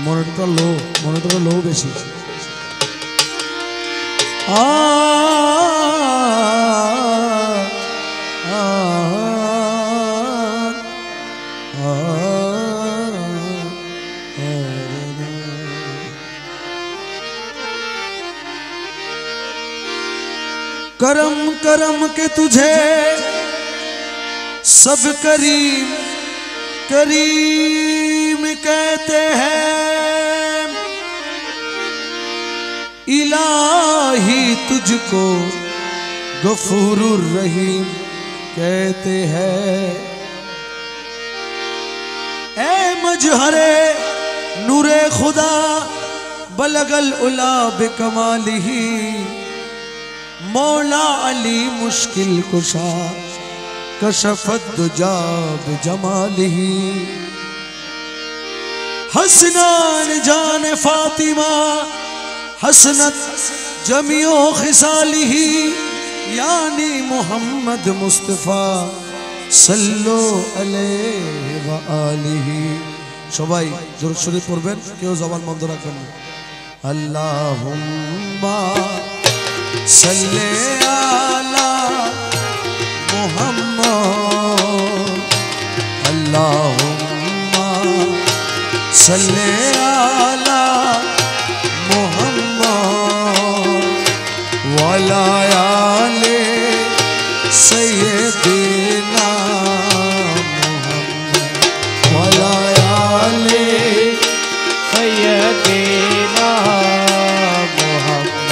মনিটরটা লো বেশি। करम करम के तुझे सब करीम करीम कहते हैं, इलाही तुझको गफूरुर रहीम कहते हैं। ए मजहरे नूरे खुदा बलगल उला बिकमालिही, मौला अली मुश्किल कुशा कशफत दुजा बिजमालिही। हसनान जान फातिमा हसनत जमियो खिसालिही, यानी मोहम्मद मुस्तफा सल्लो अलैहि व आलिही। সবাই জোরে শরীফ পড়বেন, কেউ জবান বন্ধ রাখবেন না। আল্লাহুম্মা सल्ले आला मुहम्मद, अल्लाहुम्मा सल्ले आला मुहम्मद, वाला आले सय्यदना मुहम्मद, वाला आले सय्यदना मुहम्मद।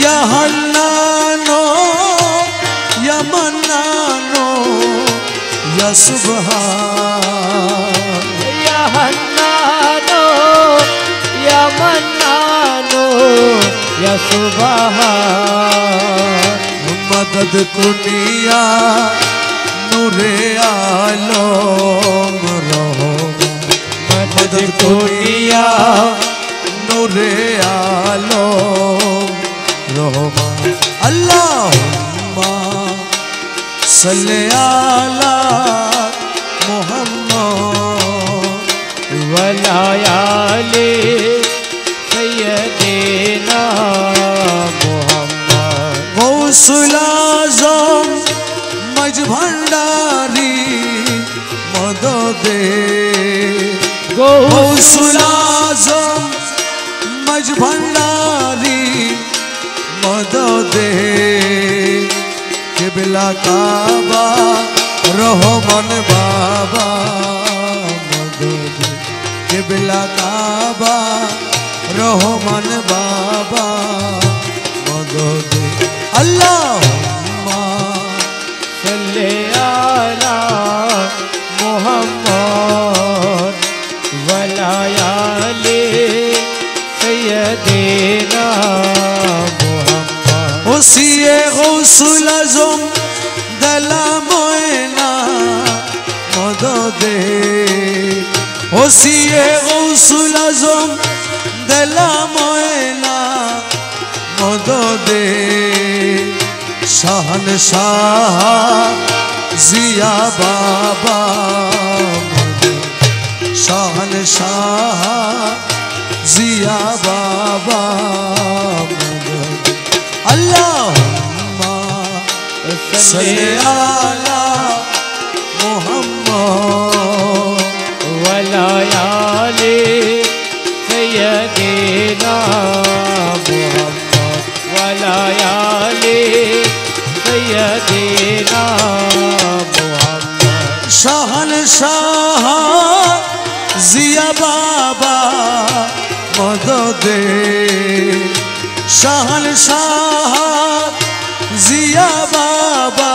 या हन्नानो या मन्नानो या सुबहान, या हन्नानो या मन्नानो या सुबहान। मदद कुनिया नूरे आलम रहो, मदद कुनिया नूरे आलम रहमान। अल्लाहुम्मा सल्ले अला मुहम्मद, वला आले सय्यदना मुहम्मद। गौसुल आज़म मज भंडारी मददे, गौसुल आज़म मज भंडारी मददे। किबला काबा रहमान बाबा मददे, किबला काबा रहमान बाबा मददे। अल्लाहुम्मा सल्ले अला मुहम्मद, वला आले सय्यदना मुहम्मद। ओसिए गौसुल आज़म दला मोयना मददे, ओसिए गौसुल आज़म दला मोयना मददे। शहनशाह जिया बाबा मददे, शहनशाह जिया बाबा मददे। अल्लाहुम्मा सल्ले अला मुहम्मद, वला आले सय्यदना मुहम्मद, वला आले सय्यदना मुहम्मद। शहनशाह जिया बाबा मददे, शहनशाह जिया बाबा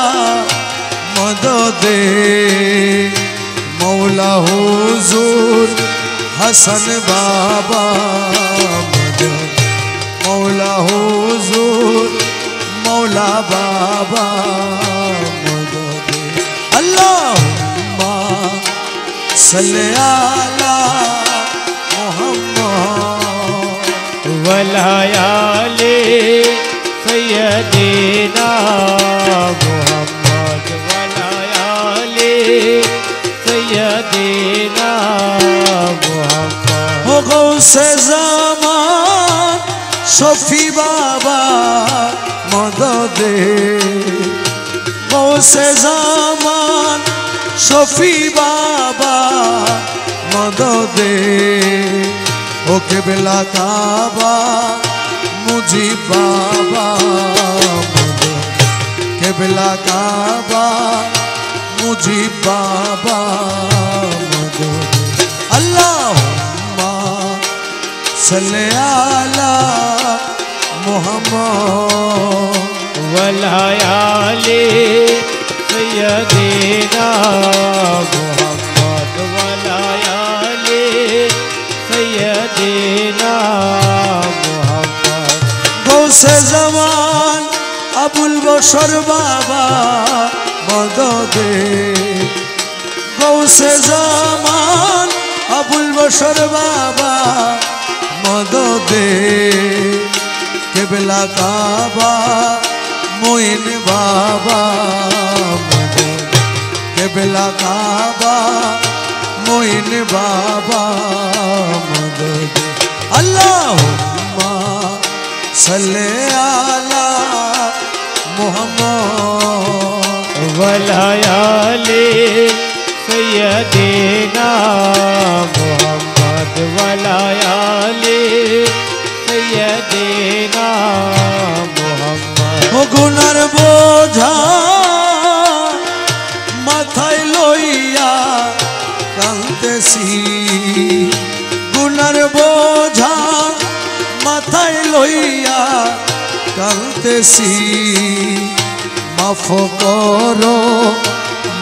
मददे। मौला हुजूर हसन बाबा मददे, मौला हुजूर मौला बाबा मददे। अल्लाहुम्मा सल्ले अला मुहम्मद, वला आले सय्यदना मुहम्मद, वला आले सय्यदना मुहम्मद। গৌসে জামান শফি বাবা মদদে গৌসে জামান শফি বাবা মদদে ও কেবলা কাবা মুজিব বাবা মদদে কেবলা কাবা মুজিব বাবা মদদে আল্লাহুম্মা সাল্লি আলা মুহাম্মদ वला आले सय्यदना मोहम्मद वला आले सय्यदना मोहम्मद गौसे जमान अबुल बशर बाबा मददे गौसे जमान अबुल बशर बाबा मददे केबला काबा मोइन बाबा मददे केबला काबा मोइन बाबा मददे अल्लाहुम्मा सल्ले अला मुहम्मद वला आले सय्यदना मोहम्मद वला आले सय्यदना मोहम्मद ও গুনার বোঝা মাথায় লইয়া কাঁদতেছি গুনার বোঝা মাথায় লইয়া কাঁদতেছি মাফ করো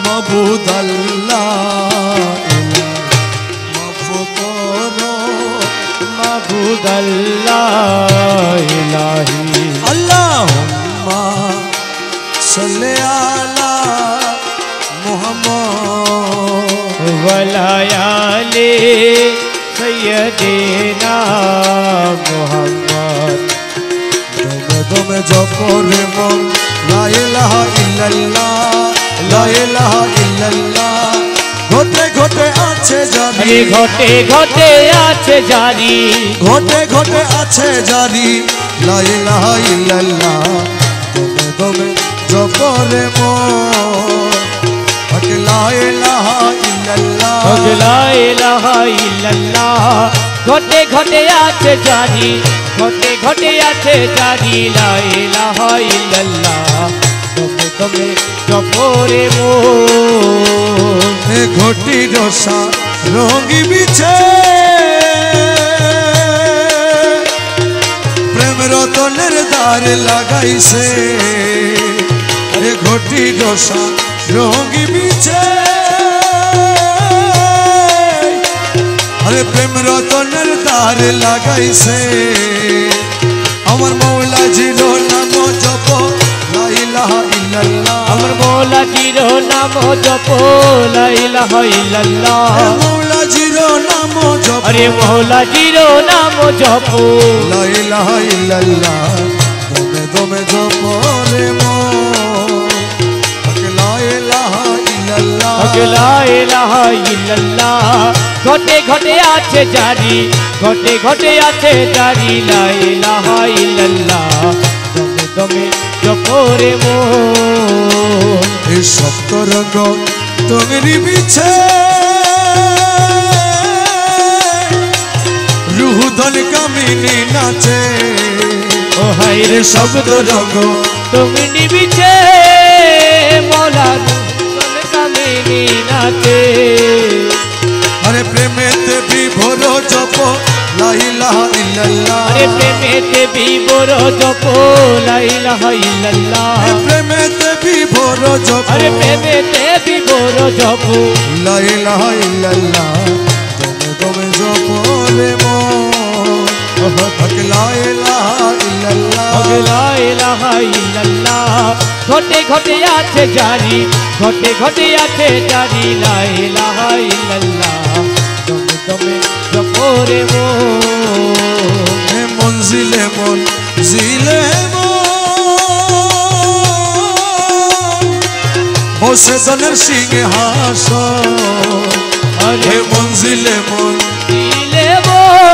মাবুদ আল্লাহ মাফ করো মাবুদ আল্লাহ ইলাহি আল্লাহুম্মা সাল্লি আলা মুহাম্মদ वला आले सय्यदना मोहम्मद দমে দমে জপরে মন লা ইলাহা ইল্লাল্লাহ লা ইলাহা ইল্লাল্লাহ ঘটে ঘটে আছে জানি अरे घटे घटे आछे जारी ঘটে ঘটে আছে জানি লা ইলাহা ইল্লাল্লাহ দমে দমে জপরে মন হক লা ইলাহা ইল্লাল্লাহ ला इलाहा इल्लल्लाह घटे घटे आछे जारी घटे घटे आछे जारी ला इलाहा इल्लल्लाह तमे तमे जपरे मोर এ ঘটি রসা রঙি বিছে প্রেম রতনের দ্বার লাগাইছে এ ঘটি রসা রঙি বিছে আরে প্রেম রতনের দ্বার লাগাইছে আমার মৌলা জির নাম জপ লা ইলাহা ইল্লাল্লাহ अमर मौला जीरो नाम जपो ला इलाहा इल्लल्लाह মৌলা জির নাম জপ अरे मौला जीरो नाम जपो লা ইলাহা ইল্লাল্লাহ দমে দমে জপরে মন লা ইলাহা ইল্লাল্লাহ ला इलाहा इल्लल्लाह घटे घटे आछे जारी घटे घटे आछे जारी ला इलाहा इल्लल्लाह दमे दमे जपरे मोर এই সপ্ত রঙ্গ তোমরি বিছে রুহুদল কামিনী নাচে ओ हाय रे শব্দ রঙ্গ तुम निबिचे मौला रुसन कामिनी नाचे আরে প্রেমেতে বিভোর জপ লা ইলাহা ইল্লাল্লাহ अरे प्रेमेते विभोर जपो ला इलाहा इल्लल्लाह প্রেমেতে বিভোর জপ अरे प्रेमेते विभोर जपो লা ইলাহা ইল্লাল্লাহ দমে দমে জপরে মন হক লা ইলাহা ইল্লাল্লাহ ला इलाहा इल्लल्लाह घटे घटे आछे जारी घटे घटे आछे जारी ला इलाहा इल्लल्लाह दमे दमे जपरे मोर হে মঞ্জিলে মঞ্জিলে হোসেনের সিংহাসন अरे হে মঞ্জিলে মন दिले मोर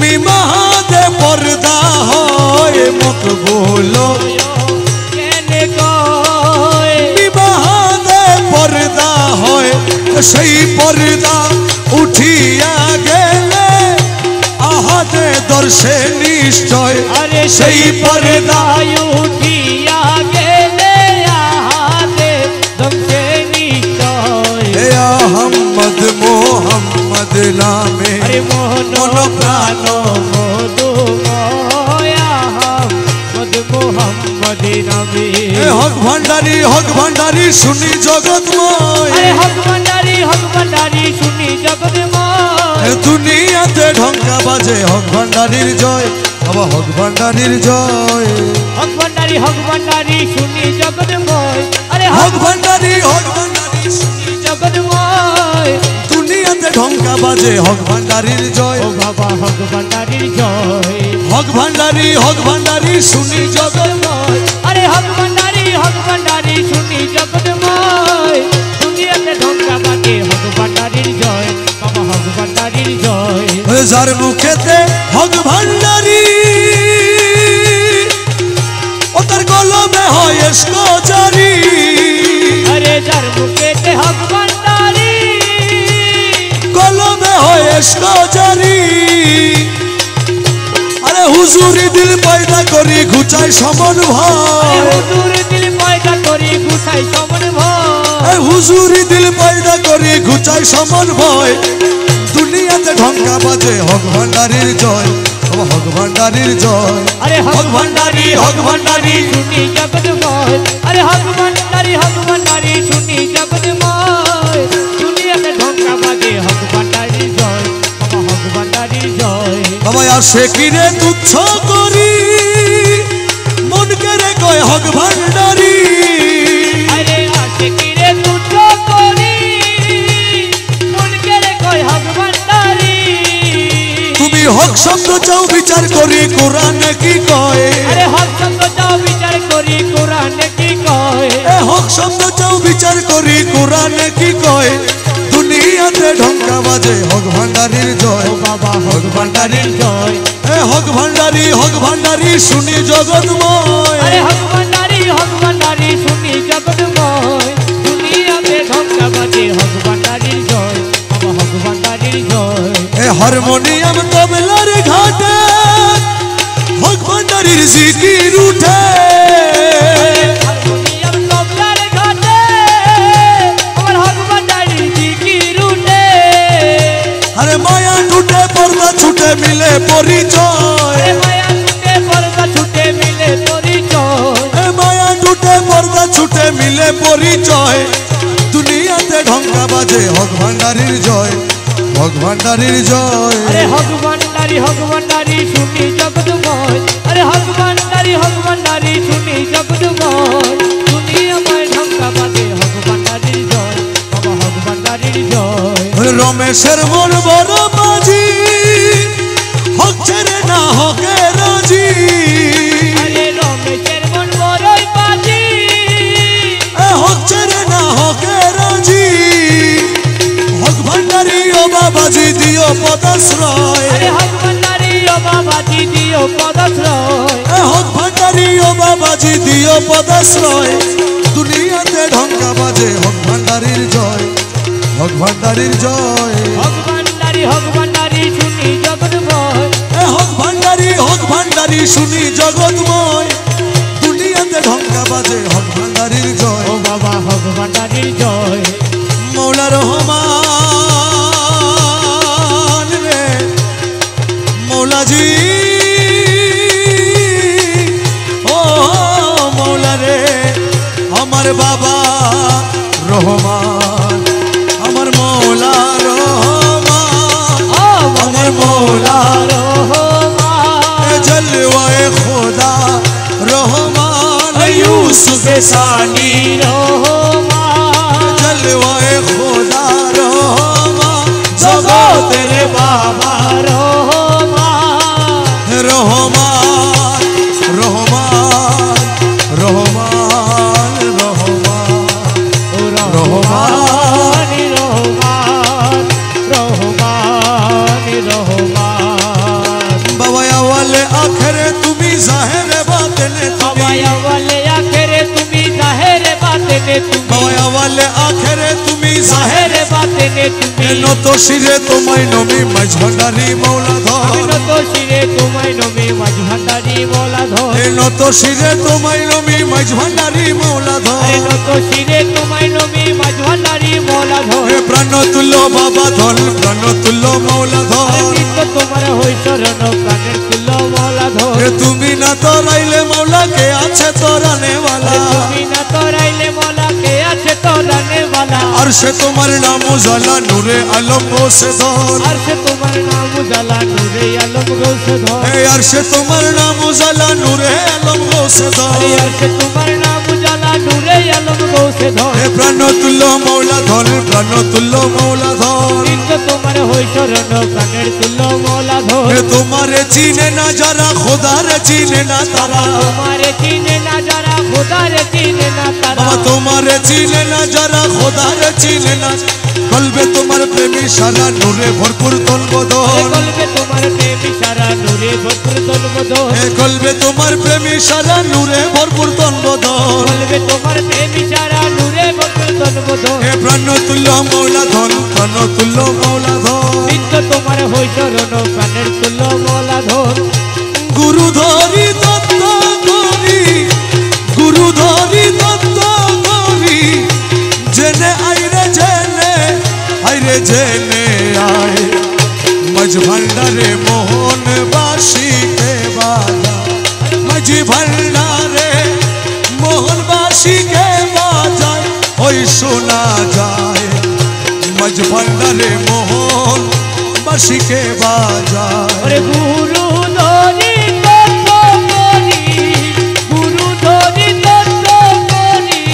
মিমাদে পর্দা হয় মকবুল কেনে কয় মিমাদে পর্দা হয় সেই পর্দা উঠিয়া গেলে আহাদে দর্শে নিশ্চয় আরে সেই পর্দা উঠিয়া গেলে আহাদে দর্শে নিশ্চয় হে আহম্মদ মোহাম্মদ নামে আরে মোহন প্রাণ মধুময় আহমদ মোহাম্মদ নামে হে হক ভান্ডারি শুনি জগৎময় আরে হক ভান্ডারি শুনি জগৎময় এ দুনিয়াতে ঢঙ্কা বাজে হক ভান্ডারির জয় বাবা হক ভান্ডারির জয় হক ভান্ডারি শুনি জগৎময় আরে হক ভান্ডারি শুনি জগৎময় দুনিয়াতে ঢঙ্কা বাজে হক ভান্ডারির জয় ও বাবা হক ভান্ডারির জয় হক ভান্ডারি শুনি জগৎময় আরে হক ভান্ডারি শুনি জগৎময় দুনিয়াতে ঢঙ্কা বাজে হক ভান্ডারির জয় বাবা হক ভান্ডারির জয় যার মুখেতে হক ভান্ডারি ও তার কলমে হয় এসকো জারি আরে যার মুখেতে হক ভান্ডারি কলমে হয় এসকো জারি আরে হুজুরি দিল পয়দা করি ঘুচাই সমন ভয় হুজুর দিল পয়দা করি গুছাই সমন ভয় হুজুরি দিল পয়দা করি ঘুচাই সমন ভয় দুনিয়াতে ঢঙ্কা বাজে হক ভান্ডারির জয় ও হক ভান্ডারির জয় আরে হক ভান্ডারি শুনি জগৎময় আরে হক ভান্ডারি শুনি জগৎময় দুনিয়াতে ঢঙ্কা বাজে হক ভান্ডারির জয় বাবা হক ভান্ডারির জয় বাবা আসে কিরে তুচ্ছ করি মনকে রে কয় হক ভান্ডারি আরে আসে কিরে তুচ্ছ করি মনকে রে কয় হক ভান্ডারি তুমি হক শব্দ চাও বিচার করি কোরআনে কি কয় আরে হক শব্দ চাও বিচার করি কোরআনে কি কয় এ হক শব্দ চাও বিচার করি কোরআনে কি কয় দুনিয়াতে ঢঙ্কা বাজে হক ভান্ডারির জয় ও বাবা হক ভান্ডারির জয় এ হক ভান্ডারি শুনি জগৎময় আরে হক ভান্ডারি শুনি জগৎময় দুনিয়াতে ঢঙ্কা বাজে হক ভান্ডারির জয় বাবা হক ভান্ডারির জয় এ হারমোনিয়াম তবলার ঘাটে হক ভান্ডারির জিকির উঠে হারমোনিয়াম তবলার ঘাটে আমার হক ভান্ডারির জিকির উঠে আরে মায়া টুটে পর্দা ছুটে মিলে পরিচয় আরে মায়া ছুটে পর্দা ছুটে মিলে পরিচয় এ মায়া টুটে পর্দা ছুটে মিলে পরিচয় দুনিয়াতে ঢঙ্কা বাজে হক ভান্ডারির জয় হক ভান্ডারির জয় আরে হক ভান্ডারি শুনি জগৎময় আরে হক ভান্ডারি শুনি জগৎময় দুনিয়াময় ঢঙ্কা বাজে হক ভান্ডারির জয় বাবা হক ভান্ডারির জয় রমেশের মন বড় বাজি হক ছেড়ে না হকে রাজি আরে রমেশের মন বড়ই বাজি হক ছেড়ে না হকে রাজি হক ভান্ডারি ও বাবাজি দিও পদাশ্রয় আরে হক ভান্ডারি ও বাবাজি দিও পদাশ্রয় হক ভান্ডারি ও বাবাজি দিও পদাশ্রয় দুনিয়াতে ঢঙ্কা বাজে হক ভান্ডারির জয় হক ভান্ডারির জয় হক ভান্ডারি শুনি জগৎময় হক ভান্ডারি শুনি জগৎময় দুনিয়াতে ঢঙ্কা বাজে হক ভান্ডারির জয় ও বাবা হক ভান্ডারির জয় মৌলা রহমান রে মৌলাজি ও মৌলা রে আমার বাবা রহমান আমার মৌলা রহমান আমার মৌলা জলওয়ায়ে খোদা রহমান ইউসুফ সানি রহমান জলওয়ায়ে নমি নত শিরে তোমায় নমি মাঝ ভান্ডারি মৌলা আমি ধর নত শিরে তোমায় নমি মাঝ ভান্ডারি মৌলা ধর নত শিরে তোমায় নমি মাঝ ভান্ডারি মৌলা ধর নত শিরে তোমায় নমি মাঝ ভান্ডারি মৌলা ধর প্রাণ তুল্য বাবা ধন প্রাণ তুল্য মৌলা ধর নিত্য তোমার হই শরণ প্রাণের তুল্য মৌলা ধর তুমি না তরাইলে মৌলা কে আছে তোরানে वाला তুমি না তরাইলে মৌলা কে আছে তোরানে वाला আর সে তোমার নাম উজালা নূরে আলম গোসে ধর আর সে তোমার নাম উজালা নূরে আলম গোসে ধর আর সে তোমার নাম উজালা নূরে আলম গোসে ধর আর সে তোমার নাম উজালা নূরে আলম গোসে ধর প্রাণ তুল্য মৌলা ধর প্রাণ তুল্য মৌলা ধর নিত্য তোমার হই শরণ প্রাণের তুল্য মৌলা ধর তোমারে চিনে না যারা খোদারে চিনে না তারা তোমারে চিনে না যারা খোদারে চিনে না তারা তোমারে চিনে না যারা খোদারে চিনে না কলবে তোমার প্রেমী সারা নূরে ভরপুর তনবদন কলবে তোমার প্রেমী সারা নূরে ভরপুর তনবদন কলবে তোমার প্রেমী সারা নূরে ভরপুর তনবদন কলবে তোমার প্রেমী সারা নূরে ভরপুর তনবদন প্রাণ তুল্য মৌলা ধন প্রাণ তুল্য মৌলা ধন নিত্য তোমার হই শরণ প্রাণের তুল্য মৌলা ধর গুরু ধরি তত্ত্ব করি গুরু ধরি তত্ত্ব করি জেনে আইরে জেনে আয় মাঝ ভান্ডারে মোহন বাসী কে বাজা মাঝ ভান্ডারে মোহন বাসী কে বাজায় ওই শোনা যায় মাঝ ভান্ডারে মোহন বাসী কে বাজায় ওরে গুরু ধরি তত্ত্ব করি গুরু ধরি তত্ত্ব করি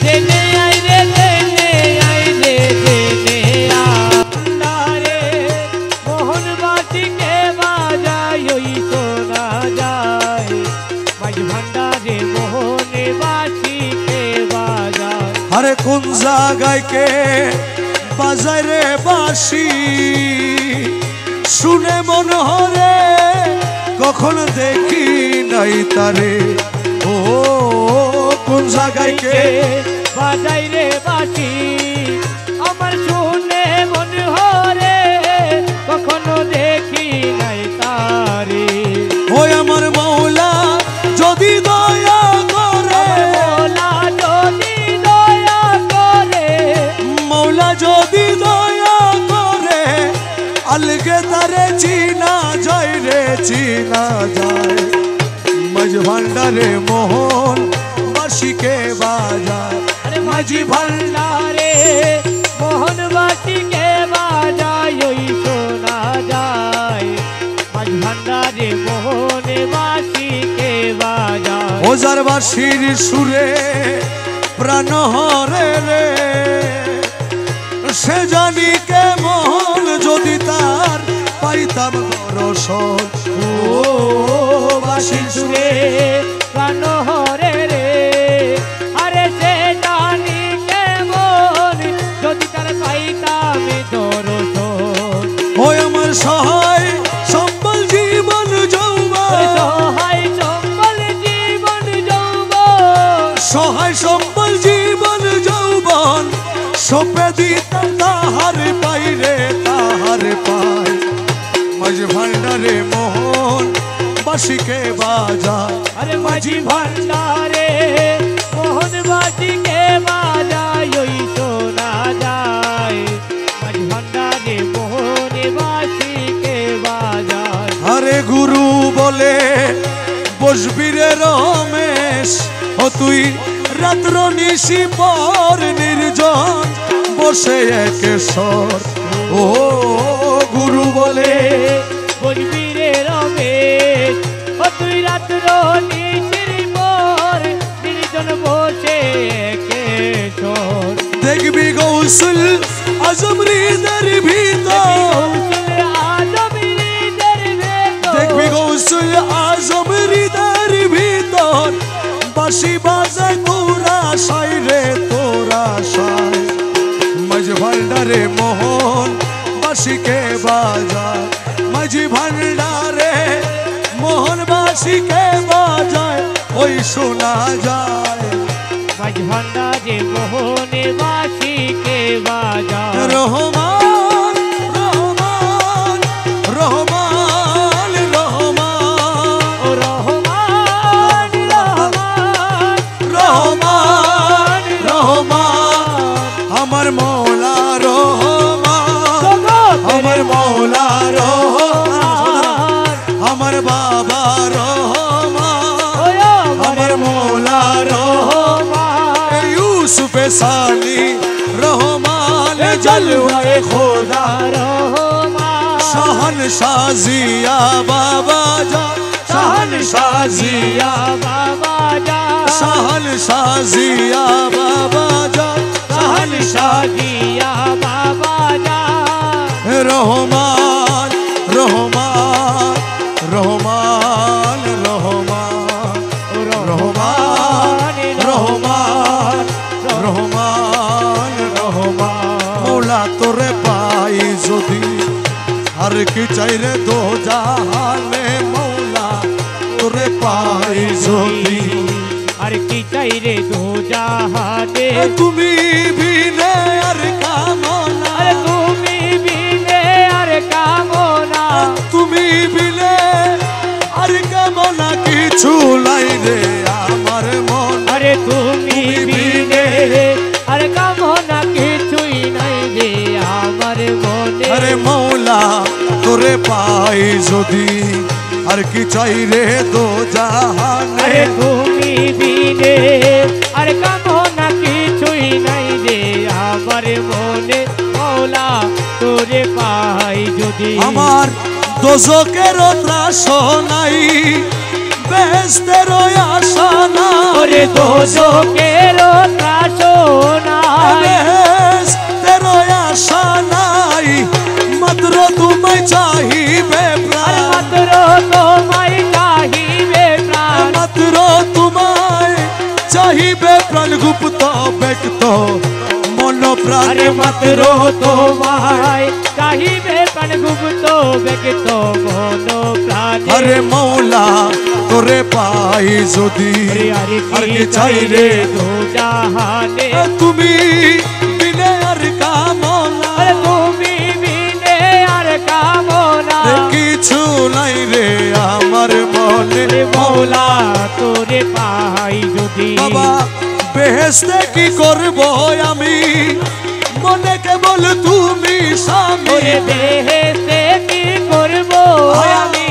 জেনে আইরে জেনে আইরে জেনে আন্দারে মোহন বাটিকে বাজায় ওই শোনা যায় মাঝ ভান্ডারে মোহনে বাসিকে বাজায় আরে কোন জায়গায় কে বাজায় রে বাঁশি শুনে মন হরে কখন দেখি নাই তারে ও কোন জায়গায় কে বাজাই রে বাসি আমার শুনে মন হরে কখনো দেখি নাই তারে ওই আমার মৌলা যদি দয়া করে মৌলা যদি দয়া করে মৌলা যদি দয়া করে আলগে তারে চিনা যায় রে চিনা যায় মাঝ ভান্ডারে মোহন বাসিকে বাজায় আরে মাঝি ভান্ডারে মোহন বাটিকে বাজায় ওই শোনা যায় মাঝি ভান্ডারে মোহনে বাসিকে বাজায় ওজার বাসির সুরে প্রাণ হরে রে সে জানি কে মোহন যদি তার পাইতাম দর্শন ও বাসির সুরে প্রাণ হরে রে আরে সে জানি কেমন যদি তার পাইতাম দর্শন ওই আমার সহায় সম্বল জীবন যৌবন সহায় সম্বল জীবন যৌবন সহায় সম্বল জীবন যৌবন সপে দিতাম তাহার পাই রে তাহার পাই মাঝ ভান্ডারে মোহন বাসিকে বাজায় আরে মাঝি ভান্ডারে মোহন বাটিকে বাজায় ওই শোনা যায় মাঝি ভান্ডারে মোহন বাটিকে বাজায় আরে গুরু বলে বসবি রে রমেশ ও তুই রাত্র নিশি পর নির্জন বসে একেশ্বর ও গুরু বলে বলবি রে রমেশ ও তুই রাত্র নিশির পর নির্জন বসে কেশর দেখবি গৌসুল আজম হৃদের ভিতর দেখবি গৌসুল আজম হৃদের ভিতর বাঁশি বাজে তোরা সাই রে তোরা সাই মাঝ ভান্ডারে মোহন বাঁশিকে বাজায় মাঝ ভান্ডারে মোহন বাঁশিকে বাজায় ওই শোনা যায় মাঝ ভান্ডারে মোহনে বাসিকে বাজায় রহমান सानी रहमान जलवाए खुदा शहन शाजिया बाबा जा शहन शाजिया बाबा जा शहन शाजिया बाबा जा शहन शाजिया बाबा जा रहमान रहमान रहमान रहमान रहमान रहमान रहमान रहमान मौला तोरे पाई যদি আর কি চাইরে দো জাহানে মৌলা তোরে পাই যদি আর কি চাই রে দো জাহানে তুমি বিনে আর কামনা আরে তুমি বিনে আর কামনা তুমি বিনে আর কামনা কিছু নাই রে আমার মন আরে তুমি বিনে আর কামনা কিছুই নাই রে আমার মনে আরে মৌলা তোরে পাই যদি আর কি চাই রে দো জাহানে আরে তুমি বিনে আর কামনা কিছুই নাই রে আমার মনে মৌলা তোরে পাই যদি আমার দোজকের ত্রাস নাই বেহেশতের আশা নাই ওরে দোজকের ত্রাসনা বেহেশতের আশা নাই মাত্র তোমায় চাহিবে আর প্রাণ মাত্র তোমায় চাহিবে প্রাণ মাত্র তোমায় চাহিবে প্রাণ গুপ্ত ব্যক্ত মন প্রাণ আরে মাত্র তোমায় চাহিবে প্রাণ গুপ্ত ব্যক্ত মন প্রাণ আরে মৌলা তোরে পাই যদি আর কি চাই রে দো জাহানে তুমি বিনে আর কামনা আরে তুমি বিনে আর কামনা কিছু নাই রে আমার মনে রে মৌলা তোরে পাই যদি বাবা বেহেশতে কি করব আমি মনে কেবল তুমি স্বামী ওরে দেহেতে কি করব আমি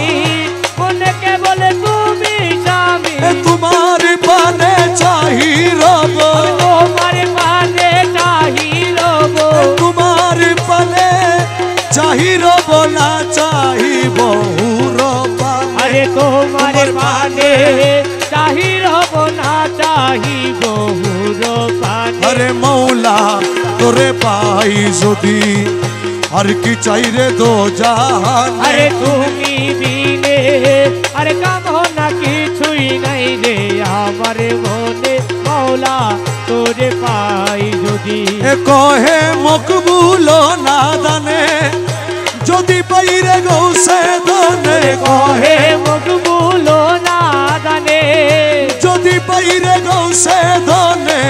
মনে কেবল তুমি স্বামী তোমার পানে চাহি রব তোমার পানে চাহি রব তোমার পানে চাহি রব না চাহি বহুর আরে তোমার পানে চাহি রব না চাহি বহুর পানে আরে মৌলা তোরে পাই যদি আর কি চাই রে দো জাহান আরে তুমি বিনে আরে কামনা কিছুই নাই রে আমার মনে মৌলা তোরে পাই যদি কহে মকবুল না দানে যদি পাই রে গৌসে ধনে কহে মকবুল না জানে যদি পাই রে গৌসে ধনে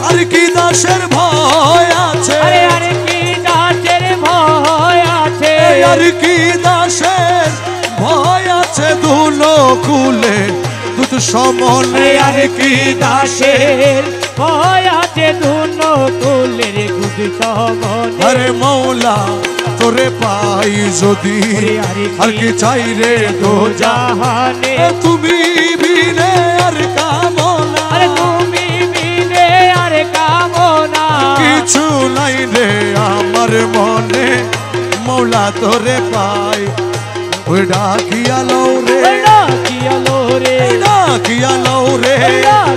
আর কি দাসের ভয় আছে আরে আরে কি দাসের ভয় আছে আর কি দাসের ভয় আছে দুলো কুলে দুধ সমনে আর কি দাসের ভয় আছে ধুনো কুলের গুদ সমনে আরে মৌলা তোরে পাই যদি আর কি চাই রে দো জাহানে তুমি বিনে আর কামনা আরে তুমি বিনে আর কামনা কিছু নাই রে আমার মনে মৌলা তোরে পাই ওই ডাকিয়া লও রে কিয়ালো রে ডাকিয়া লও রে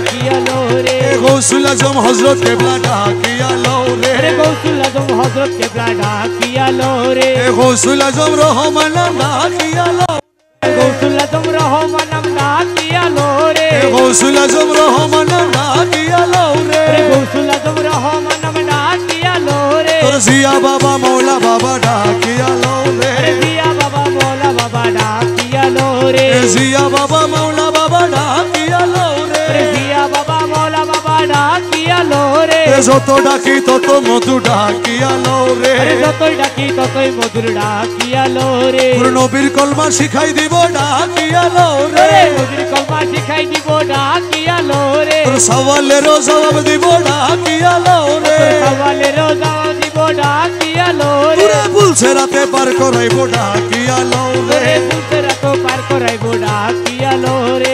কিয়ালো রে গৌসুল আজম হযরত কেবলা ডাকিয়া লও রে রে গৌসুল আজম হযরত কেবলা ডাকিয়ালো রে গৌসুল আজম রহমান ডাকিয়া লও গৌসুল আজম রহমান নাম ডাকিয়ালো রে গৌসুল আজম রহমান ডাকিয়া লও রে রে গৌসুল আজম রহমান নাম ডাকিয়ালো রে তোর জিয়া বাবা মৌলা বাবা ডাকিয়া লও রে রে জিয়া বাবা মৌলা বাবা ডাকিয়ালো রে জিয়া বাবা মৌলা বাবা ডাকিয়া লও রে রে জিয়া বাবা মৌলা বাবা ডাকিয়ালো রে যত ডাকি তত মধু ডাকিয়া লও রে রে যতই ডাকি ততই মধুর ডাকিয়ালো রে নবীর কলমা শিখাই দিব ডাকিয়া লও রে রে মধুর কলমা শিখাই দিব ডাকিয়ালো রে তোর সওয়ালেরও জবাব দিব ডাকিয়া লও রে সওয়ালেরও জবাব দিব ডাকিয়ালো রে তোরে ভুলছে রাতে পার করাইব ডাকিয়া লও রে রে বুঝতে রাতো পার করাইব ডাকিয়ালো রে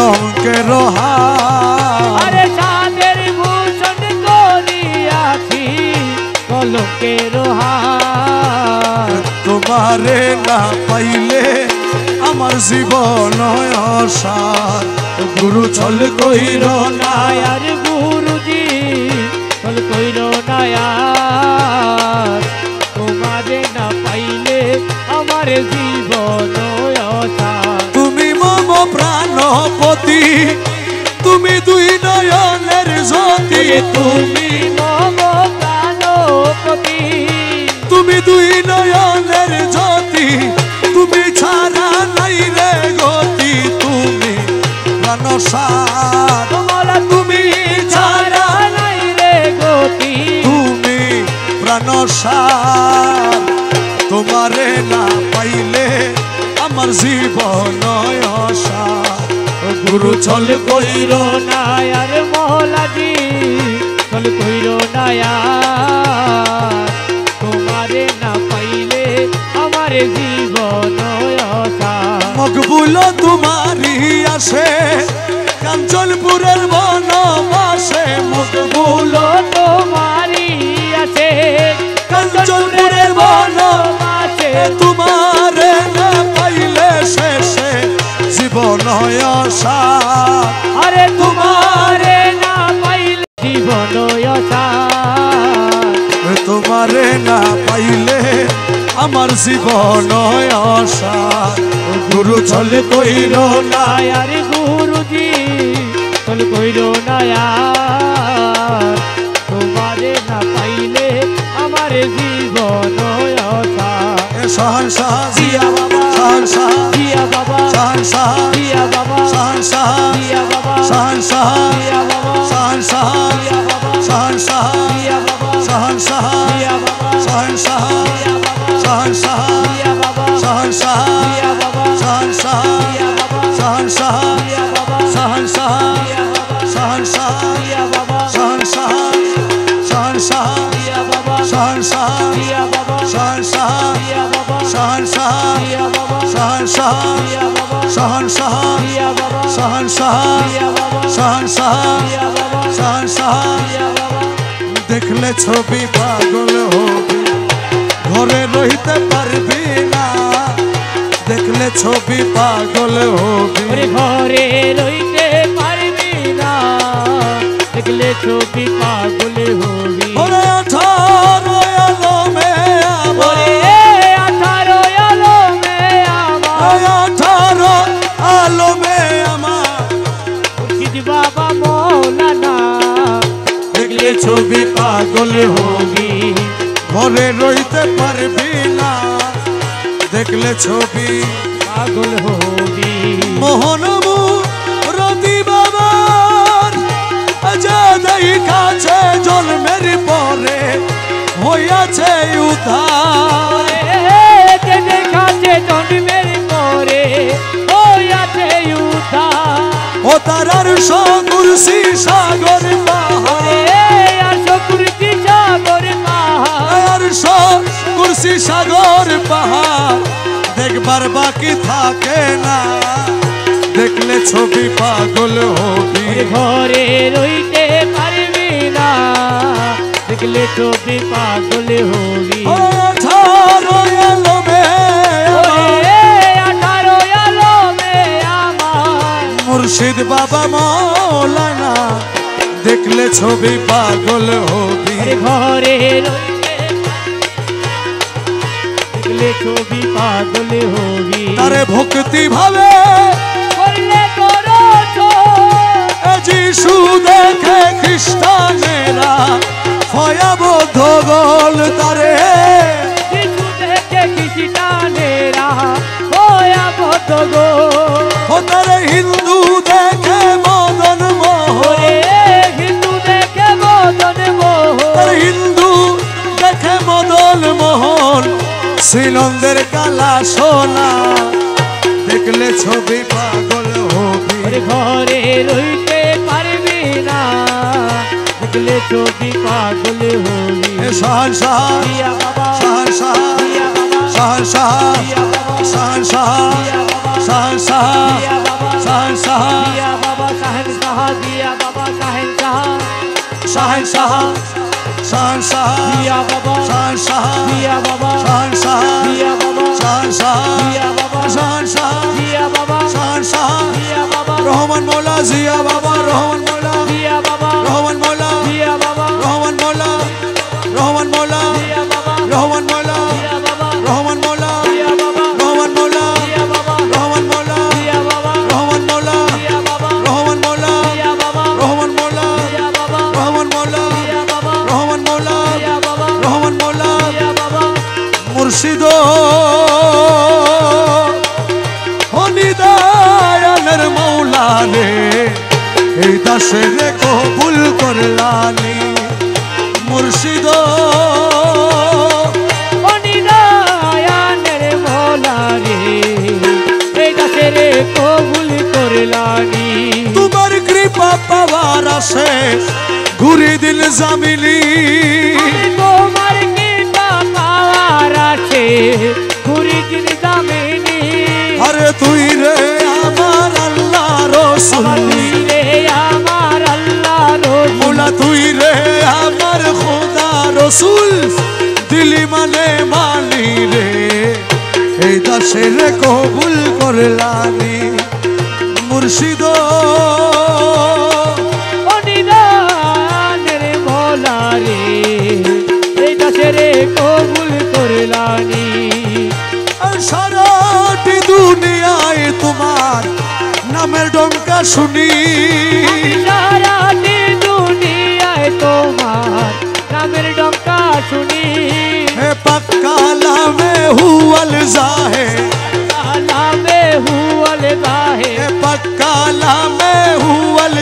তোমারে না পাইলে আমার জীবন অসার গুরু চল কইর না আর গুরুজি চল কইর নায়ার তোমারে না পাইলে আমার জীবন অসার তুমি মম প্রাণপতি তুমি দুই নয়নের জ্যোতি তুমি মম প্রাণপতি তুমি দুই নয়নের জ্যোতি তুমি ছাড়া নাই রে গতি তুমি প্রাণসার তোমারা তুমি ছাড়া নাই রে গতি তুমি প্রাণসার তোমারে না পাইলে আমার জীবন অসার গুরু চল কইর নায়ার মহলাজি চল কইর নায়ার তোমারে না পাইলে আমার জীবন অসার মকবুল তোমারি আসে কাঞ্চনপুরের বনবাসে মকবুল তোমারি আছে কাঞ্চনপুরের বনবাসে তোমারে না পাইলে শেষে জীবন অসার আরে তোমারে না পাইলে জীবন অসার তোমারে না পাইলে আমার জীবন অসার গুরু চল কইর না নায়ার গুরুজি চল কইর নায়ার তোমারে না পাইলে আমার জীবন অসার শাহনশাহ জিয়া বাবা শাহনশাহ জিয়া বাবা শাহনশাহ জিয়া বাবা শাহনশাহ জিয়া বাবা শাহনশাহ জিয়া বাবা শাহনশাহ জিয়া বাবা শাহনশাহ জিয়া বাবা শাহনশাহ জিয়া বাবা শাহনশাহ জিয়া বাবা শাহনশাহ জিয়া বাবা শাহনশাহ জিয়া বাবা শাহনশাহ জিয়া বাবা শাহনশাহ জিয়া বাবা শাহনশাহ জিয়া বাবা শাহনশাহ জিয়া বাবা শাহনশাহ শাহনশাহ জিয়া বাবা শাহনশাহ জিয়া বাবা শাহনশাহ জিয়া বাবা শাহনশাহ জিয়া বাবা শাহনশাহ জিয়া বাবা শাহনশাহ জিয়া বাবা শাহনশাহ জিয়া বাবা শাহনশাহ জিয়া বাবা শাহনশাহ জিয়া বাবা দেখলে ছবি পাগল হবি ঘরে রইতে পারবি না দেখলে ছবি পাগল হবি ওরে ঘরে রইতে পারবি না দেখলে ছবি পাগল হবি ওরে আঠারো আলমে আমার ওরে 18 আলমে আমার 18 আলমে আমার মুর্শিদ বাবা মৌলানা দেখলে ছবি পাগল হবি ঘরে রইতে পারবি না দেখলে ছবি পাগল হবি মোহনমু রতি বাবার আজাদাই কাছে জন্মের পরে হইয়াছে উদ্ধার দেখাছে জন্মের পরে হইয়াছে উদ্ধার ও তারার সকুরসি সাগর পাহাড় আর সকুরতি সাগর পাহাড় আর সকুরসি সাগর পাহাড় দেখবার বাকি থাকে না দেখলে ছবি পাগল হবি ঘরে রইতে পারবি না দেখলে ছবি পাগল হবি 18 আলমে আমার 18 আলমে আমার মুর্শিদ বাবা মৌলানা দেখলে ছবি পাগল হবি ঘরে রইতে দেখলে ছবি পাগল হবি তারে ভক্তি ভাবে করলে করো যিশু দেখে খ্রিস্টানেরা ভয়াবদ্ধ গোল তারে যিশু দেখে খ্রিস্টানেরা ভয়াবহ গো ও তারে হিন্দু দেখে মদন মোহন হিন্দু দেখে মদন মোহন তারে হিন্দু দেখে মদন মোহন শ্রীনন্দের কালা সোনা দেখলে ছবি পাগল হবি ঘরে রইতে পারবি না দেখলে ছবি পাগল হবি শাহনশাহ জিয়া বাবা শাহনশাহ জিয়া বাবা শাহনশাহ জিয়া বাবা শাহনশাহ জিয়া বাবা শাহনশাহ জিয়া বাবা শাহনশাহ জিয়া বাবা শাহেনশাহ জিয়া বাবা শাহেনশাহ শাহনশাহ শাহনশাহ জিয়া বাবা শাহনশাহ জিয়া বাবা শাহনশাহ জিয়া বাবা জিয়া বাবা রহমান মৌলা জিয়া বাবা রহমান মৌলা জিয়া বাবা রহমান মৌলা রহমান মৌলা জিয়া বাবা রহমান মৌলা জিয়া বাবা রহমান মৌলা জিয়া বাবা রহমান মৌলা জিয়া বাবা রহমান মৌলা জিয়া বাবা রহমান মৌলা জিয়া বাবা রহমান মৌলা জিয়া বাবা রহমান মৌলা জিয়া বাবা রহমান মৌলা জিয়া বাবা রহমান মৌলা জিয়া বাবা রহমান মৌলা জিয়া বাবা মুর্শিদ হনিদায়ানের মৌলা রে এই দাসের কবুল করলানি মুর্শিদ অনিদায়ানের মৌলা রে এই দাসের কবুল করলানি তোমার কৃপা পাওয়ার আসে ঘুরে দিল জামিলি তোমার কৃপা পাওয়ার আছে ঘুরি দিন দামিনী আরে তুই রে আমার আল্লাহ রসুল তুই রে আমার আল্লাহ মোলা তুই রে আমার খোদা রসুল দিলি মানে মানি রে এই দাসের কবুল করলানি মুর্শিদ অনিদানের মৌলা রে এই দাসের কবুল করলানি সারাটি দুনিয়ায় তোমার নামের ডঙ্কা শুনি সারাটি দুনিয়ায় তোমার নামের ডঙ্কা শুনি হে পাক্কালামে হুয়াল জাহে নামে হুয়াল গাহে হে পাক্কালামে হুয়াল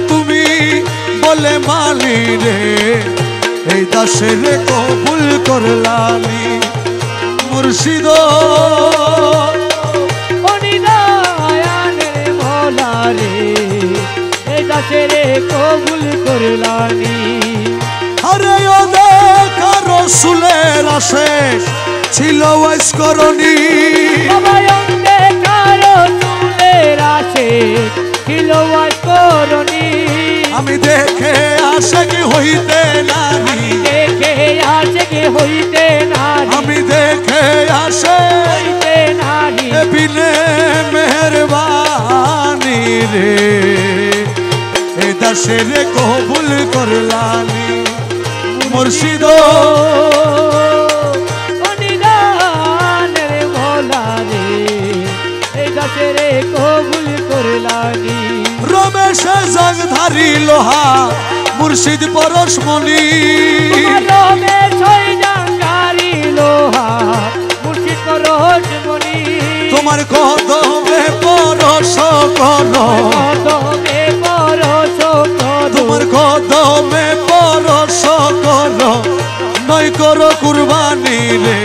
তুমি বলে মানি রে এই দাসের কবুল করলানি মুর্শিদ অনিদায়ানের মৌলা রে এই দাসের কবুল করলানি আরে ও দেখা রসুলের আসে ছিল ওয়াইসকরণী সবাই অঙ্গে কারো চুলের আসে কিলোয়ার করণী আমি দেখে আশা কি হইতে নারী দেখে আসে কি হইতে নারী আমি দেখে আসে হইতে নারী বিনে মেহরবানি রে এ দাসের কবুল করলানি মুর্শিদ অনিদানের মৌলা রে এই দাসের কবুল করলানি রমেশ জগধারী লোহা মুর্শিদ পরশমণি রমে ছয় জাঙ্গারি লোহা মুর্শিদ রহমনি তোমার কদমে পরশ কর কদমে পরশ কর তোমার কদমে পরশ কর নয় কর কুরবানি রে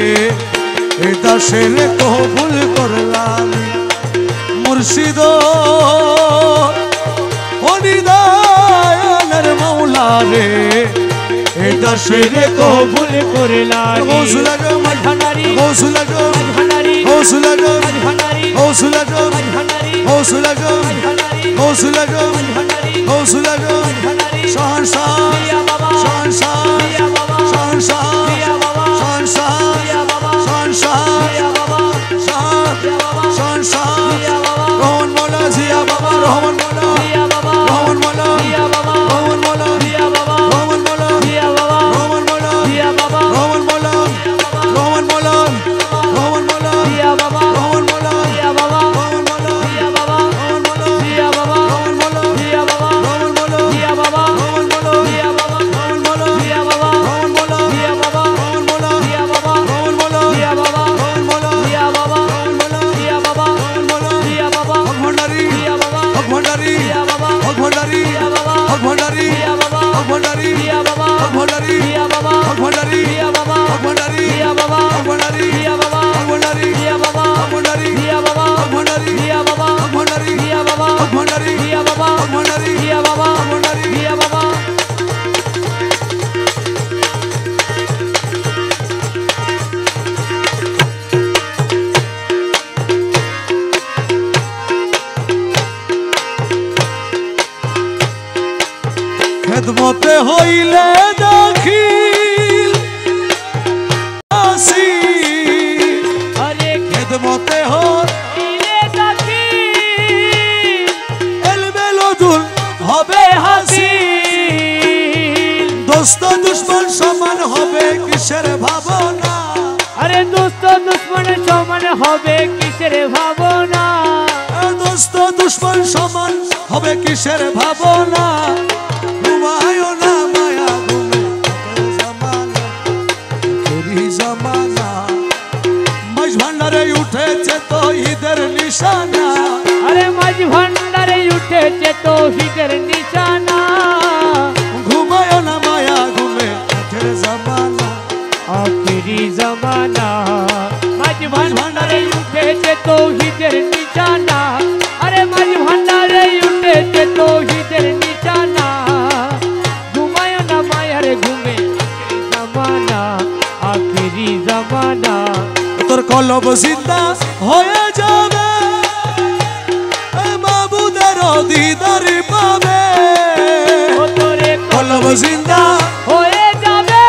এ দাসের কবুল করলানি মুর্শিদ হনিদায়ানের মৌলা রে এ দাসের কবুল করলানি গৌসুল আজম আজহানারি গৌসুল আজম আজহানারি গৌসুল আজম আজহানারি গৌসুল আজম আজহানারি গৌসুল আজম আজহানারি গৌসুল আজম আজহানারি গৌসুল আজম আজহানারি শাহনশাহ জিয়া বাবা শাহনশাহ জিয়া বাবা শাহনশাহ জিয়া বাবা শাহনশাহ জিয়া বাবা শাহনশাহ জিয়া বাবা শাহ জিয়া বাবা শাহনশাহ জিয়া বাবা রহমান মৌলা জিয়া বাবা রহমান মৌলা জিয়া বাবা রহমান মৌলা জিয়া বাবা রহমান মৌলা জিয়া বাবা রহমান মৌলা জিয়া বাবা রহমান মৌলা জিয়া বাবা রহমান মৌলা রহমান মৌলা রহমান মৌলা জিয়া বাবা রহমান মৌলা জিয়া বাবা রহমান মৌলা জিয়া বাবা রহমান মৌলা জিয়া বাবা রহমান মৌলা জিয়া বাবা রহমান মৌলা জিয়া বাবা রহমান মৌলা জিয়া বাবা রহমান মৌলা জিয়া বাবা রহমান মৌলা জিয়া বাবা রহমান মৌলা জিয়া বাবা রহমান মৌলা জিয়া বাবা রহমান মৌলা জিয়া বাবা রহমান মৌলা জিয়া বাবা রহমান মৌলা জিয়া বাবা হক ভান্ডারী জিয়া বাবা হক ভান্ডারী জিয়া বাবা হক ভান্ডারী জিয়া বাবা হক ভান্ডারী জিয়া বাবা হক ভান্ডারী জিয়া বাবা হক ভান্ডারী জিয়া বাবা হক ভান্ডারী জিয়া বাবা হক ভান্ডারী জিয়া বাবা হক ভান্ডারী জিয়া বাবা হক ভান্ডারী জিয়া বাবা হক ভান্ডারী জিয়া বাবা হক ভান্ডারী জিয়া বাবা হক ভান্ডারী জিয়া বাবা হক ভান্ডারী জিয়া বাবা হক ভান্ডারী জিয়া বাবা হক ভান্ডারী জিয়া বাবা খেদমতে হইলে দাখিল আসি আরে খেদমতে হইলে দিলে দাখিল এলবে দোস্ত দুশ্মন সমান হবে কিসের ভাবনা, আরে দোস্ত দুশ্মন সমান হবে কিসের ভাবনা, দোস্ত দুশ্মন সমান হবে কিসের ভাবনা, ঘুমায় না মায়া ঘুমে জামানা তেরি জামানা, মাঝ ভান্ডারে উঠেছে তো ঈদের নিশানা, আরে মাঝ ভান্ডারে উঠেছে তো ঈদের নিশানা, ঘুমায় না মায়া ঘুমে আখের জামানা, আখেরি জামানা, মাঝ ভান্ডারে উঠেছে তো ঈদের নিশানা, আরে মাঝ ভান্ডারে উঠেছে তো ঈদের নিশানা, ঘুমায় না মায়ার ঘুমে আখেরি জামানা, আখেরি জামানা। তোর কলব জিন্দা হয়ে যাবে, মাবুদের দিদার পাবে, ও তোরে কলব জিন্দা হয়ে যাবে,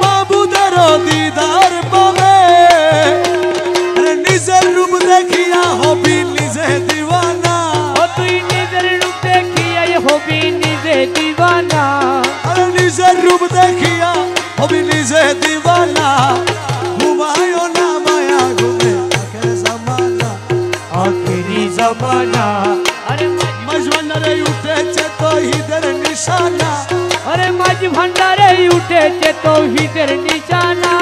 মাবুদের দিদার পাবে, নিজের রূপ দেখিয়া হবি নিজে দিওয়ানা, ও তুই নিজের রূপ দেখিয়াই হবি নিজে দিবানা, নিজের রূপ দেখিয়া হবি নিজে দিওয়ানা, ঘুমায় না মায়া ঘুমে আখের জামানা, আখেরি জামানা, আরে মাঝ ভান্ডারে উঠেছে তো ঈদের নিশানা, আরে মাঝ ভান্ডারে উঠেছে তৌহিদের নিশানা,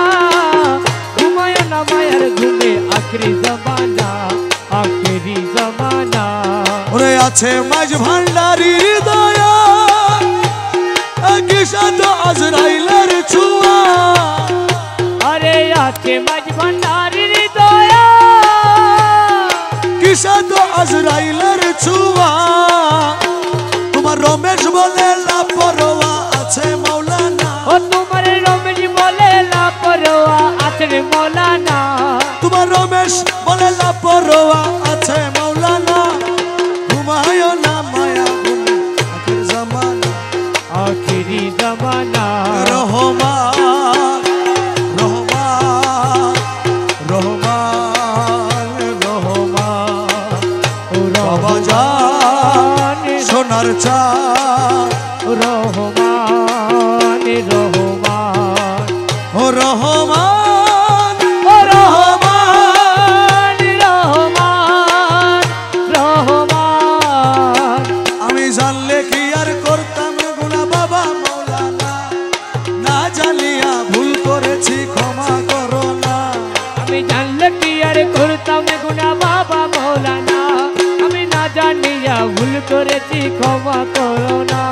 ঘুমায় না মায়ার ঘুমে আখেরি জামানা, আখেরি জামানা। ওরে আছে মাঝ ভান্ডারি দয়া কিসাত আজরাইলের ছোঁয়া, আরে আছে মাঝ ভান্ডারির দয়া, কিসাত আজরাইলের ছোঁয়া, তোমার রমেশ বলে লাপরোয়া আছে মৌলানা, ও তোমার রমেশ বলে লাপরোয়া আছেন মৌলানা, তোমার রমেশ বলে লাপরোয়া আছে মৌলানা, ঘুমায় না মায়া ঘুমে আখের জামানা, আখেরি জামানা। রহমান রহমান রহমান রহমান, ও বাবা জান সোনার চাঁদ, রহমান রহমান, ও রহমান ও রহমান রহমান রহমান। আমি জানলে কি আর করতাম গুনাহ বাবা মৌলানা, না জানিয়া ভুল করেছি ক্ষমা করো না, আমি জানলে কি আর করতাম গুনাহ বাবা মৌলানা, আমি না জানিয়া ভুল করেছি ক্ষমা করো না।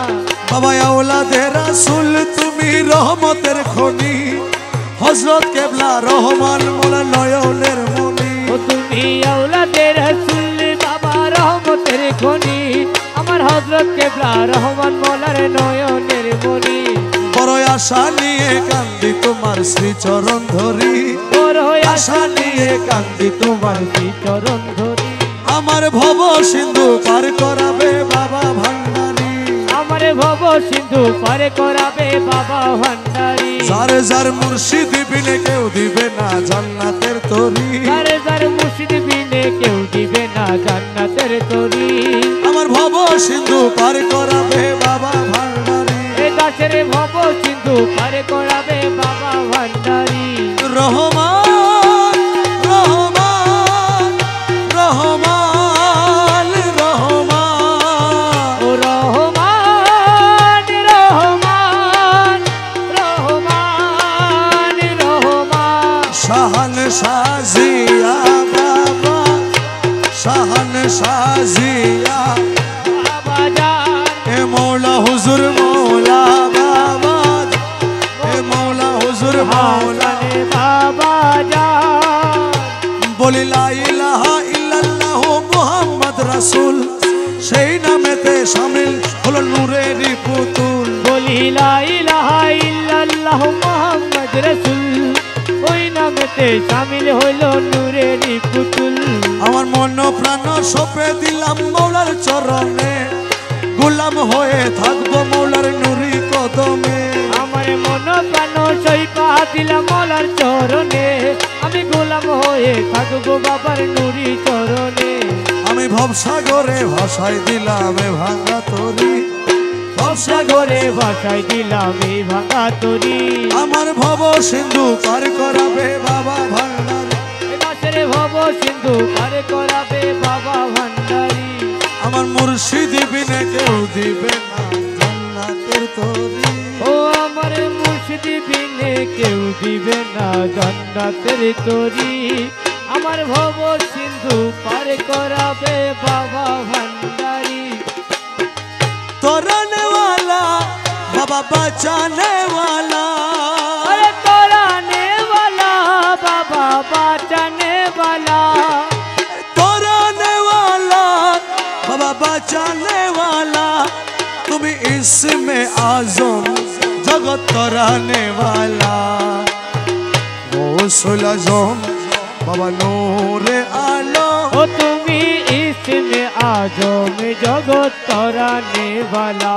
বাবা আওলাদে রাসূল তুমি রহমতের খনি, হযরত কেবলা রহমান মোলা নয়নের মনি, ও তুমি আওলাদে রাসূল বাবা রহমতের খনি, আমার হযরত কেবলা রহমান মোলার নয়নের মনি, বড় আশা নিয়ে কান্দি তোমার শ্রীচরণ ধরি, বড় আশা নিয়ে কান্দি তোমার, চরণ ধরি, আমার ভব সিন্ধু পার করাবে বাবা ভান্ডারি, আমার ভব সিন্ধু পারে করাবে বাবা ভান্ডারি, যার যার মুর্শিদ বিনে কেউ দিবে না জান্নাতের তরি, যার যার মুর্শিদ বিনে কেউ দিবে না জান্নাতের তরি, আমার ভব সিন্ধু পার করাবে বাবা ভান্ডারি, এ দাসের ভব সিন্ধু পারে করাবে বাবা ভান্ডারি, রহমান রহমান রহমান রহমান, ও রহমান রহমান রহমান রহমান, শাহান সাজিয়া বাবা, শাহান সাজিয়া বাবা জান, এ মৌলা হুজুর মৌলা বাবা, এ মৌলা হুজুর মৌলা, হাসানে বাবা জান, বলি লা ইলাহা ইল্লাল্লাহ মুহাম্মদ রাসূল, সেই নামেতে শামিল হলো নূরেরই পুতুল, বলি লা ইলাহা ইল্লাল্লাহ মুহাম্মদ রাসূল, ওই নামেতে শামিল হলো নূরেরই পুতুল, আমার মন প্রাণ সঁপে দিলাম মৌলার চরণে, গোলাম হয়ে থাকবো মৌলার নুরি কদমে, আমার মন প্রাণ সইপা দিলাম মৌলার চরণে, আমি গোলাম হয়ে থাকবো বাবার নুরি চরণে, আমি ভবসাগরে ভাসাই দিলাম এ ভাঙা তরি, সাগরে ভাসাই দিলাম এই ভাঙা তরি। আমার ভব সিন্ধু পার করাবে বাবা ভান্ডারী। এই মাসের ভব সিন্ধু পার করাবে বাবা ভান্ডারী। আমার মুর্শিদ বিনে কেউ দিবে না জান্নাতের তরি। ও আমার মুর্শিদ বিনে কেউ দিবে না জান্নাতের তরি। আমার ভব সিন্ধু পার করাবে বাবা ভান্ডারী। तोराने वाला बाबा बचाने वाला। अरे तोराने वाला बाबा बचाने वाला। तोराने वाला बाबा बचाने वाला। तुम इसमें आज़म जगत तोराने वाला। गौसुल आज़म बाबा नूरे आलम। ओ तुम्ही इसमें आज़म जगत तोराने वाला।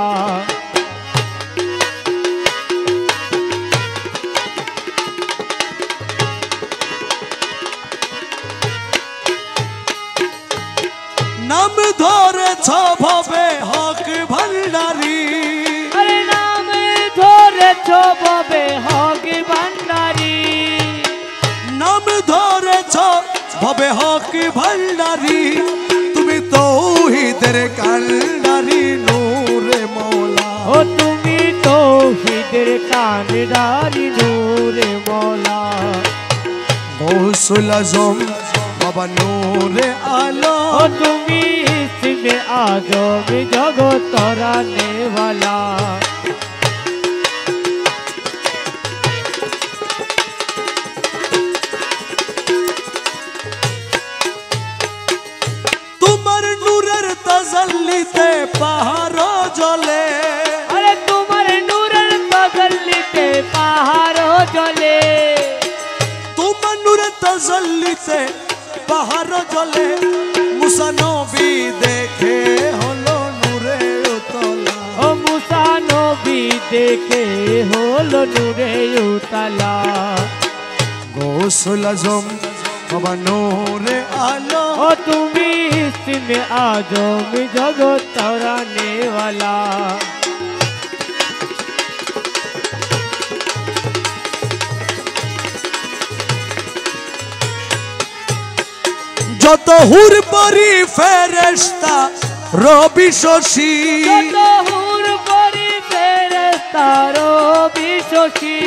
नाम धरे छबे हक भंडारी। अरे नाम धरे छबे हक भंडारी। नाम धरे छबे हक भंडारी। তুমি তৌহিদের কান্ডারি নূরে মওলা। ও তুমি তৌহিদের কান্ডারি নূরে মওলা। গৌসুল আজম বাবা নূরে আলম। ও তুমি ইসমে আজম জগত তরানে वाला। তোমার নূরের তাজাল্লিতে পাহাড় জ্বলে। अरे तुम्हारे नूरेर तजल्लीते पहाड़ জ্বলে। তোমার নূরের তাজাল্লিতে পাহাড় জ্বলে। মুসা নবী দেখে হলো নূরে উতলা। ও মুসা নবী দেখে হলো নূরে উতলা। গৌসুল আজম বাবা নূরে আলম। ও তুমি ইসমে আজম জগত তরানে वाला। যত হুর পরি ফেরেশতা রবি শশী। যত হুর পরি ফেরেশতা রবি শশী।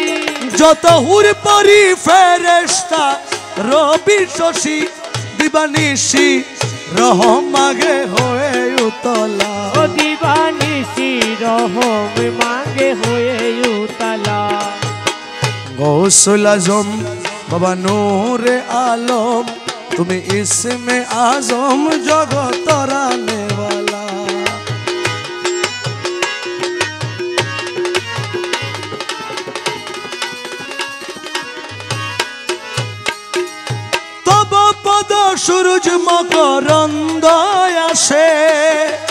যত হুর পরি ফেরেশতা রবি শশী। দিবানিশি রহম মাগে হয়ে উতলা। ও দিবানিশি রহম মাগে হয়ে উতলা। গৌসুল আজম বাবা নূরে আলম। তুমি ইসমে আজম জগত তরানে वाला। তব পদ সূরজ মকরন্দ আসে।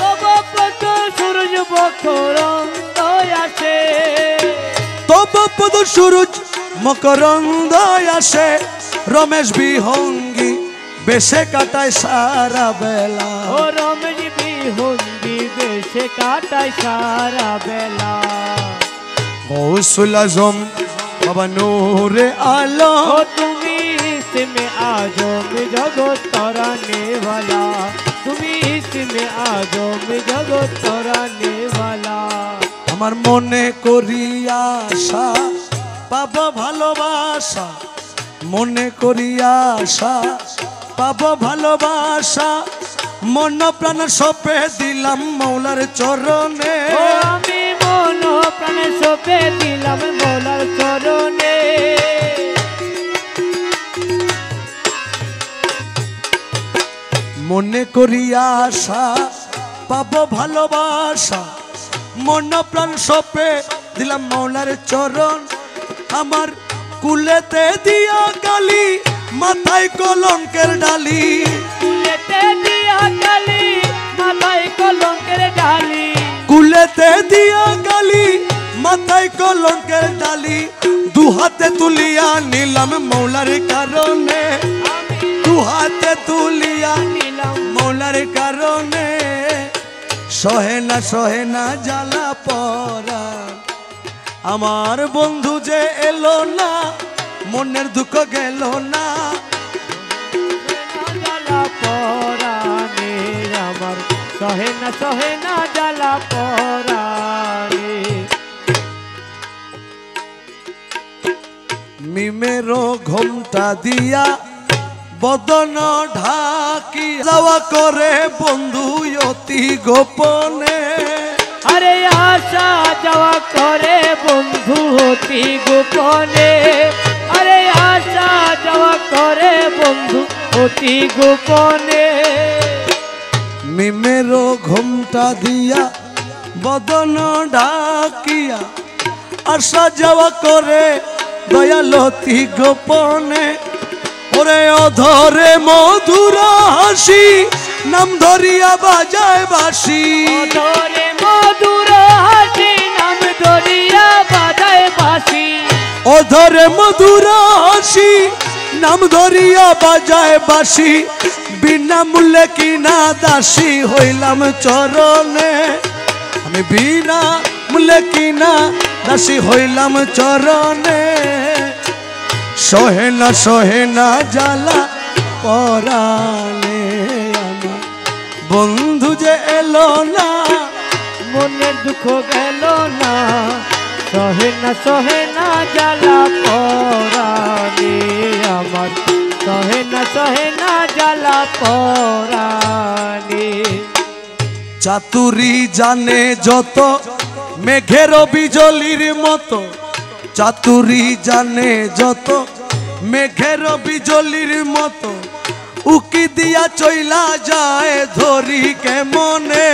তব পদ সূরজ মকরন্দ আসে। তব পদ সূরজ মকরন্দ আসে। রমেশ বিহঙ্গী বেশে কাটায় সারা বেলা। ও রমেশ বিহঙ্গী বেশে কাটায় সারা বেলা। গৌসুল আজম বাবা নূরে আলম। ও তুমি ইসমে আজম জগত তরানে वाला। তুমি ইসমে আজম জগত তরানে वाला। আমার মনে করি আশা পাবো ভালোবাসা। মনে করি আশা পাবো ভালোবাসা। মন প্রাণ সপে দিলাম মৌলার চরণে। ও আমি মন প্রাণে সপে দিলাম মৌলার চরণে। মনে করি আশা পাবো ভালোবাসা। মন প্রাণ সপে দিলাম মৌলার চরণ। আমার কুলেতে দিয়া কালি মাথায় কলঙ্কের ডালি। কুলেতে দিয়া কালি মাথায় কলঙ্কের ডালি। কুলেতে দিয়া কালি মাথায় কলঙ্কের ডালি। দু হাতে তুলিয়া নিলাম মৌলার কারণে। দু হাতে তুলিয়া নিলাম মৌলার কারণে। সহে না জ্বালা পরাণ আমার বন্ধু যে এলো না মনের দুঃখ গেল না জ্বালা পরাণে আমার সহে না জ্বালা পরাণে মিমেরো ঘোমটা দিয়া বদন ঢাকি যাওয়া করে বন্ধু অতি গোপনে আরে আশা যাওয়া করে বন্ধু অতি গোপনে আরে আশা যাওয়া করে বন্ধু অতি গোপনে মিমেরো ঘোমটা দিয়া বদন ঢাকিয়া আশা যাওয়া করে দয়াল অতি গোপনে ওরে অধরে মধুর হাসি নাম ধরিয়া বাজায় বাসি অধরে মধুর হাসি নাম ধরিয়া বাজায় বাসি অধরে মধুর হাসি নাম ধরিয়া বাজায় বাসি বিনা মূল্যে কিনা দাসী হইলাম চরণে আমি বিনা মূল্যে কিনা দাসী হইলাম চরণে সহে না জ্বালা পরাণে আমার বন্ধু যে এলো না মনের দুঃখ গেল না সহে না জ্বালা পরাণে আমার সহে না জ্বালা পরাণে চাতুরি জানে যত মেঘের বিজলির মতো চাতুরি জানে যত মেঘের বিজলির মতো উকি দিয়া চইলা যায় ধরি কেমনে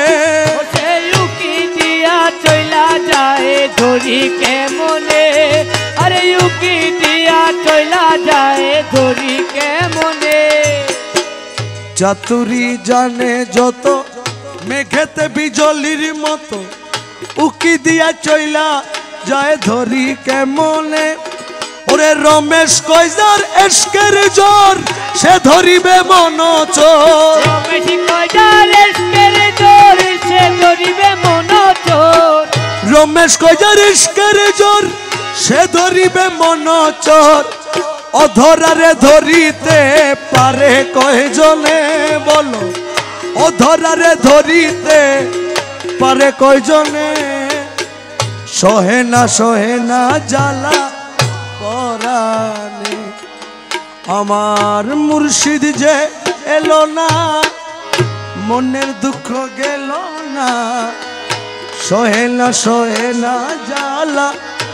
সেই উকি দিয়া চইলা যায় ধরি কেমনে আরে উকি দিয়া চইলা যায় ধরি কেমনে চাতুরি জানে যত মেঘেতে বিজলির মতো উকি দিয়া চইলা যায় ধরি কেমনে ওরে রমেশ কইজার এসকের জোর সে ধরিবে মন চোর রমেশ কইজার এসকের জোর সে ধরিবে মন চোর রমেশ কইজার এসকের জোর সে ধরিবে মন চোর অধরারে ধরিতে পারে কয়জনে বলো অধরারে ধরিতে পারে কয়জনে সহে না জ্বালা পরাণে আমার মুর্শিদ যে এলো না মনের দুঃখ গেল না সহে না জ্বালা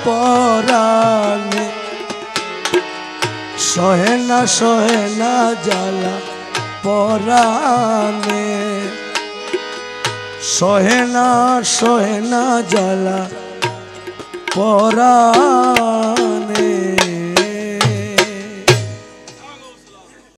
পরাণে সহে না জ্বালা পরাণে সহে না জ্বালা পরাণে